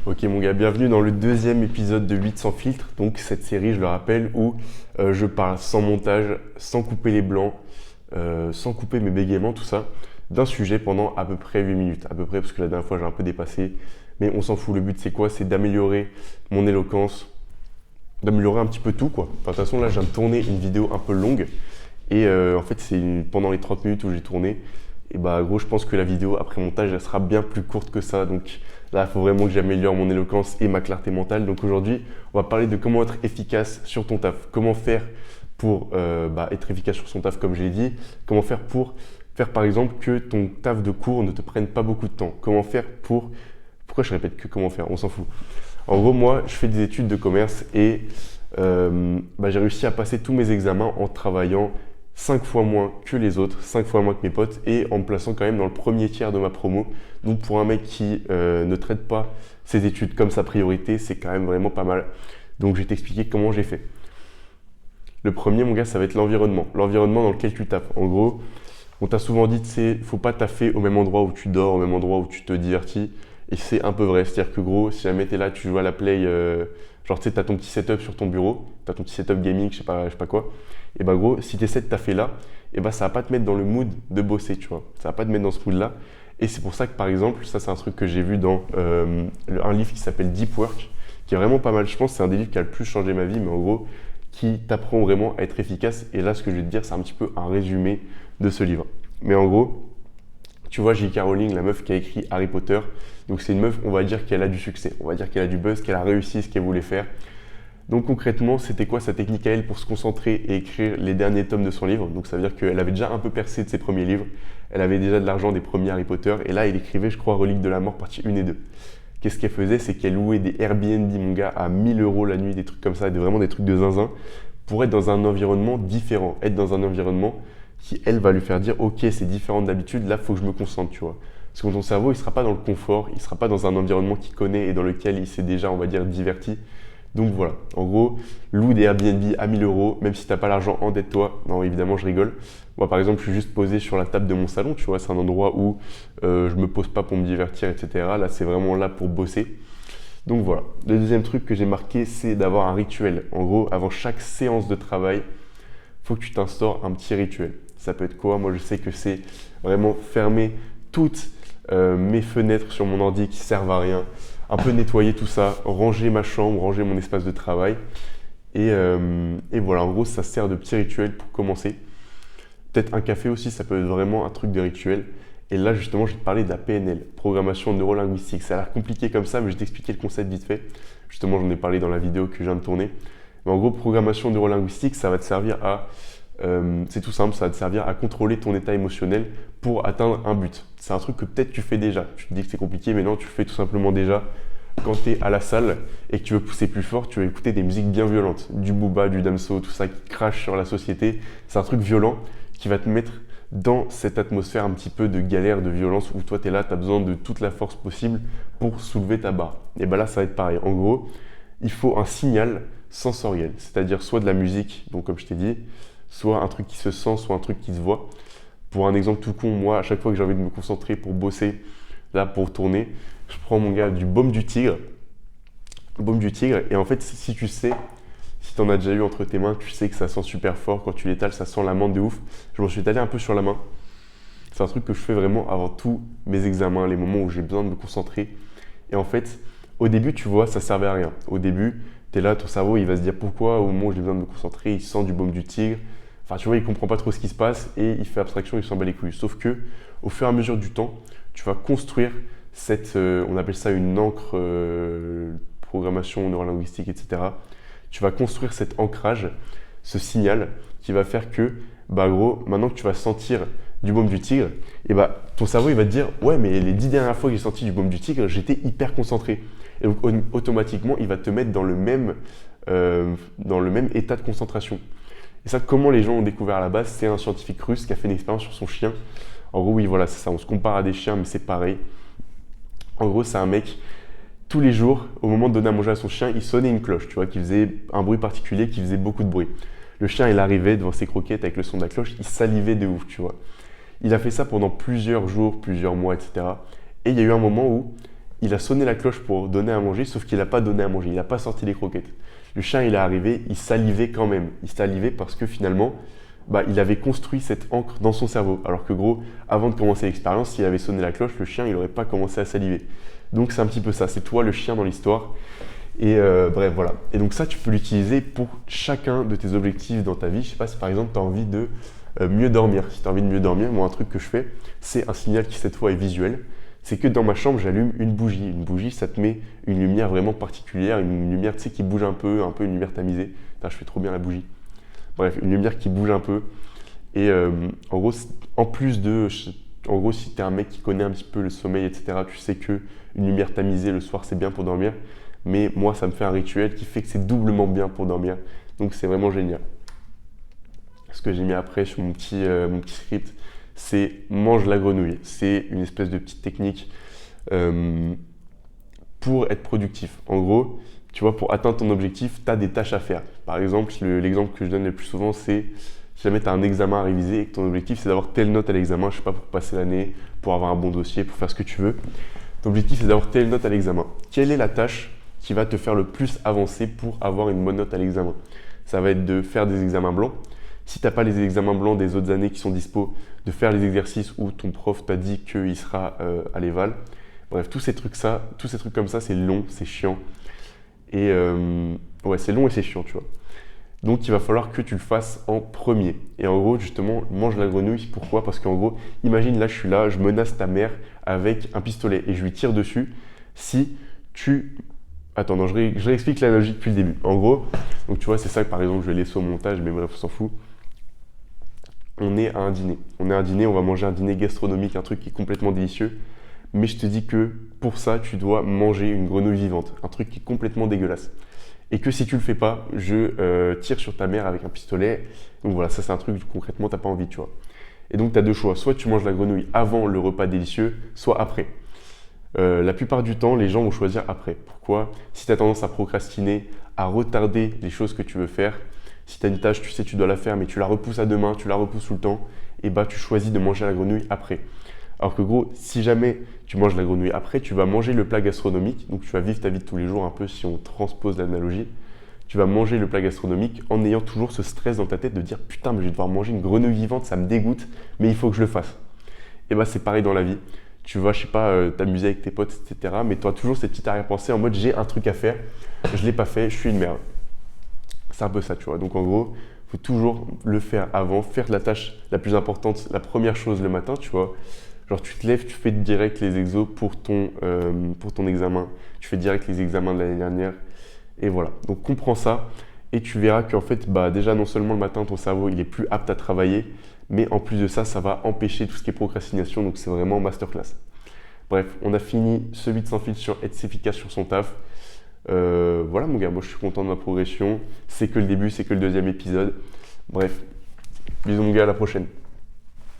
Ok mon gars, bienvenue dans le deuxième épisode de 8 sans filtre. Donc cette série, je le rappelle, où je parle sans montage, sans couper les blancs, sans couper mes bégaiements, tout ça, d'un sujet pendant à peu près 8 minutes. À peu près, parce que la dernière fois j'ai un peu dépassé. Mais on s'en fout, le but c'est quoi? C'est d'améliorer mon éloquence, d'améliorer un petit peu tout quoi. Enfin, de toute façon là, je viens de tourner une vidéo un peu longue. Et en fait, pendant les 30 minutes où j'ai tourné. Et bah gros, je pense que la vidéo après montage, elle sera bien plus courte que ça. Donc là, il faut vraiment que j'améliore mon éloquence et ma clarté mentale. Donc aujourd'hui, on va parler de comment être efficace sur ton taf. Comment faire pour être efficace sur son taf, comme j'ai dit. Comment faire pour faire par exemple que ton taf de cours ne te prenne pas beaucoup de temps. Comment faire pour... Pourquoi je répète que comment faire? On s'en fout. En gros, moi, je fais des études de commerce et j'ai réussi à passer tous mes examens en travaillant 5 fois moins que les autres, 5 fois moins que mes potes et en me plaçant quand même dans le premier tiers de ma promo. Donc pour un mec qui ne traite pas ses études comme sa priorité, c'est quand même vraiment pas mal. Donc je vais t'expliquer comment j'ai fait. Le premier, mon gars, ça va être l'environnement. L'environnement dans lequel tu tapes. En gros, on t'a souvent dit, tu sais, faut pas taffer au même endroit où tu dors, au même endroit où tu te divertis. Et c'est un peu vrai. C'est-à-dire que gros, si jamais t'es là, tu joues à la play, genre tu sais, t'as ton petit setup sur ton bureau, t'as ton petit setup gaming, je sais pas quoi. Et bah gros, si tu essaies de taffer là, et bah ça va pas te mettre dans le mood de bosser, tu vois. Ça va pas te mettre dans ce mood-là. Et c'est pour ça que par exemple, ça c'est un truc que j'ai vu dans un livre qui s'appelle Deep Work, qui est vraiment pas mal. Je pense que c'est un des livres qui a le plus changé ma vie, mais en gros, qui t'apprend vraiment à être efficace. Et là, ce que je vais te dire, c'est un petit peu un résumé de ce livre. Mais en gros, tu vois, J.K. Rowling, la meuf qui a écrit Harry Potter, donc c'est une meuf, on va dire qu'elle a du succès, on va dire qu'elle a du buzz, qu'elle a réussi ce qu'elle voulait faire. Donc concrètement, c'était quoi sa technique à elle pour se concentrer et écrire les derniers tomes de son livre? Donc ça veut dire qu'elle avait déjà un peu percé de ses premiers livres, elle avait déjà de l'argent des premiers Harry Potter, et là elle écrivait, je crois, Reliques de la mort partie 1 et 2. Qu'est-ce qu'elle faisait? C'est qu'elle louait des Airbnb, mon gars, à 1000 euros la nuit, des trucs comme ça, vraiment des trucs de zinzin, pour être dans un environnement différent, être dans un environnement qui, elle, va lui faire dire, ok, c'est différent d'habitude, là, il faut que je me concentre, tu vois. Parce que ton cerveau, il ne sera pas dans le confort, il ne sera pas dans un environnement qu'il connaît et dans lequel il s'est déjà, on va dire, diverti. Donc voilà, en gros, loue des Airbnb à 1000 euros, même si tu n'as pas l'argent, endette-toi. Non, évidemment, je rigole. Moi, par exemple, je suis juste posé sur la table de mon salon, tu vois, c'est un endroit où je me pose pas pour me divertir, etc. Là, c'est vraiment là pour bosser. Donc voilà. Le deuxième truc que j'ai marqué, c'est d'avoir un rituel. En gros, avant chaque séance de travail, il faut que tu t'instaures un petit rituel. Ça peut être quoi? Moi, je sais que c'est vraiment fermer toutes mes fenêtres sur mon ordi qui servent à rien, un peu nettoyer tout ça, ranger ma chambre, ranger mon espace de travail. Et voilà, en gros, ça sert de petit rituel pour commencer. Peut-être un café aussi, ça peut être vraiment un truc de rituel. Et là, justement, je vais te parler de la PNL, programmation neurolinguistique. Ça a l'air compliqué comme ça, mais je vais t'expliquer le concept vite fait. Justement, j'en ai parlé dans la vidéo que je viens de tourner. Mais en gros, programmation neurolinguistique, ça va te servir à... c'est tout simple, ça va te servir à contrôler ton état émotionnel pour atteindre un but. C'est un truc que peut-être tu fais déjà. Tu te dis que c'est compliqué, mais non, tu le fais tout simplement déjà. Quand tu es à la salle et que tu veux pousser plus fort, tu veux écouter des musiques bien violentes. Du Booba, du Damso, tout ça qui crache sur la société. C'est un truc violent qui va te mettre dans cette atmosphère un petit peu de galère, de violence, où toi tu es là, tu as besoin de toute la force possible pour soulever ta barre. Et bien là, ça va être pareil. En gros, il faut un signal sensoriel, c'est-à-dire soit de la musique, donc comme je t'ai dit, soit un truc qui se sent, soit un truc qui se voit. Pour un exemple tout con, moi, à chaque fois que j'ai envie de me concentrer pour bosser, là, pour tourner, je prends mon gars du baume du tigre. Baume du tigre, et en fait, si tu sais, si tu en as déjà eu entre tes mains, tu sais que ça sent super fort. Quand tu l'étales, ça sent la menthe de ouf. Je m'en suis étalé un peu sur la main. C'est un truc que je fais vraiment avant tous mes examens, les moments où j'ai besoin de me concentrer. Et en fait, au début, tu vois, ça servait à rien. Au début, tu es là, ton cerveau, il va se dire pourquoi, au moment où j'ai besoin de me concentrer, il sent du baume du tigre. Enfin, tu vois, il comprend pas trop ce qui se passe et il fait abstraction, il s'en bat les couilles. Sauf que, au fur et à mesure du temps, tu vas construire cette, on appelle ça une encre, programmation neurolinguistique, etc. Tu vas construire cet ancrage, ce signal qui va faire que, bah gros, maintenant que tu vas sentir du baume du tigre, et bah ton cerveau il va te dire ouais mais les 10 dernières fois que j'ai senti du baume du tigre, j'étais hyper concentré. Et donc automatiquement il va te mettre dans le même état de concentration. Et ça, comment les gens ont découvert à la base? C'est un scientifique russe qui a fait une expérience sur son chien. En gros, oui, voilà, c'est ça. On se compare à des chiens, mais c'est pareil. En gros, c'est un mec, tous les jours, au moment de donner à manger à son chien, il sonnait une cloche, tu vois, qui faisait un bruit particulier, qui faisait beaucoup de bruit. Le chien, il arrivait devant ses croquettes avec le son de la cloche, il salivait de ouf, tu vois. Il a fait ça pendant plusieurs jours, plusieurs mois, etc. Et il y a eu un moment où il a sonné la cloche pour donner à manger, sauf qu'il n'a pas donné à manger, il n'a pas sorti les croquettes. Le chien, il est arrivé, il salivait quand même. Il salivait parce que finalement, il avait construit cette encre dans son cerveau. Alors que gros, avant de commencer l'expérience, s'il avait sonné la cloche, le chien, il n'aurait pas commencé à saliver. Donc c'est un petit peu ça, c'est toi le chien dans l'histoire. Et bref, voilà. Et donc ça, tu peux l'utiliser pour chacun de tes objectifs dans ta vie. Je sais pas si par exemple, tu as envie de mieux dormir. Si tu as envie de mieux dormir, moi, un truc que je fais, c'est un signal qui cette fois est visuel. C'est que dans ma chambre, j'allume une bougie. Une bougie, ça te met une lumière vraiment particulière, une lumière, tu sais, qui bouge un peu une lumière tamisée. Putain, je fais trop bien la bougie. Bref, une lumière qui bouge un peu. Et en gros, en plus de... En gros, si tu es un mec qui connaît un petit peu le sommeil, etc., tu sais que une lumière tamisée le soir, c'est bien pour dormir. Mais moi, ça me fait un rituel qui fait que c'est doublement bien pour dormir. Donc, c'est vraiment génial. Ce que j'ai mis après sur mon petit script, c'est mange la grenouille. C'est une espèce de petite technique pour être productif. En gros, tu vois, pour atteindre ton objectif, tu as des tâches à faire. Par exemple, l'exemple que je donne le plus souvent, c'est si jamais tu as un examen à réviser et que ton objectif, c'est d'avoir telle note à l'examen, je sais pas, pour passer l'année, pour avoir un bon dossier, pour faire ce que tu veux. Ton objectif, c'est d'avoir telle note à l'examen. Quelle est la tâche qui va te faire le plus avancer pour avoir une bonne note à l'examen? Ça va être de faire des examens blancs. Si tu n'as pas les examens blancs des autres années qui sont dispo, de faire les exercices où ton prof t'a dit qu'il sera à l'éval. Bref, tous ces trucs comme ça, c'est long, c'est chiant. Et ouais, c'est long et c'est chiant, tu vois. Donc, il va falloir que tu le fasses en premier. Et en gros, justement, mange la grenouille. Pourquoi? Parce qu'en gros, imagine là, je suis là, je menace ta mère avec un pistolet et je lui tire dessus. Si tu... Attends, non, je réexplique l'analogie depuis le début. En gros, donc tu vois, c'est ça que par exemple, je vais laisser au montage, mais bref, on s'en fout. On est à un dîner. On va manger un dîner gastronomique, un truc qui est complètement délicieux. Mais je te dis que pour ça, tu dois manger une grenouille vivante, un truc qui est complètement dégueulasse. Et que si tu le fais pas, je tire sur ta mère avec un pistolet. Donc voilà, ça c'est un truc concrètement, t'as pas envie, tu vois. Et donc tu as deux choix. Soit tu manges la grenouille avant le repas délicieux, soit après. La plupart du temps, les gens vont choisir après. Pourquoi? Si tu as tendance à procrastiner, à retarder les choses que tu veux faire, si tu as une tâche, tu sais tu dois la faire, mais tu la repousses à demain, tu la repousses tout le temps, et bah tu choisis de manger la grenouille après. Alors que gros, si jamais tu manges la grenouille après, tu vas manger le plat gastronomique, donc tu vas vivre ta vie de tous les jours un peu si on transpose l'analogie. Tu vas manger le plat gastronomique en ayant toujours ce stress dans ta tête de dire putain mais je vais devoir manger une grenouille vivante, ça me dégoûte, mais il faut que je le fasse. Et bah c'est pareil dans la vie. Tu vas, je sais pas, t'amuser avec tes potes, etc. Mais tu as toujours cette petite arrière-pensée en mode j'ai un truc à faire, je ne l'ai pas fait, je suis une merde. C'est un peu ça, tu vois. Donc en gros, il faut toujours le faire avant, faire la tâche la plus importante, la première chose le matin, tu vois. Genre tu te lèves, tu fais direct les exos pour ton examen. Tu fais direct les examens de l'année dernière. Et voilà. Donc comprends ça et tu verras qu'en fait, déjà non seulement le matin, ton cerveau il est plus apte à travailler, mais en plus de ça, ça va empêcher tout ce qui est procrastination. Donc c'est vraiment masterclass. Bref, on a fini ce 8 sans filtre sur être efficace sur son taf. Voilà mon gars, moi je suis content de ma progression. C'est que le début, c'est que le deuxième épisode. Bref, bisous mon gars, à la prochaine.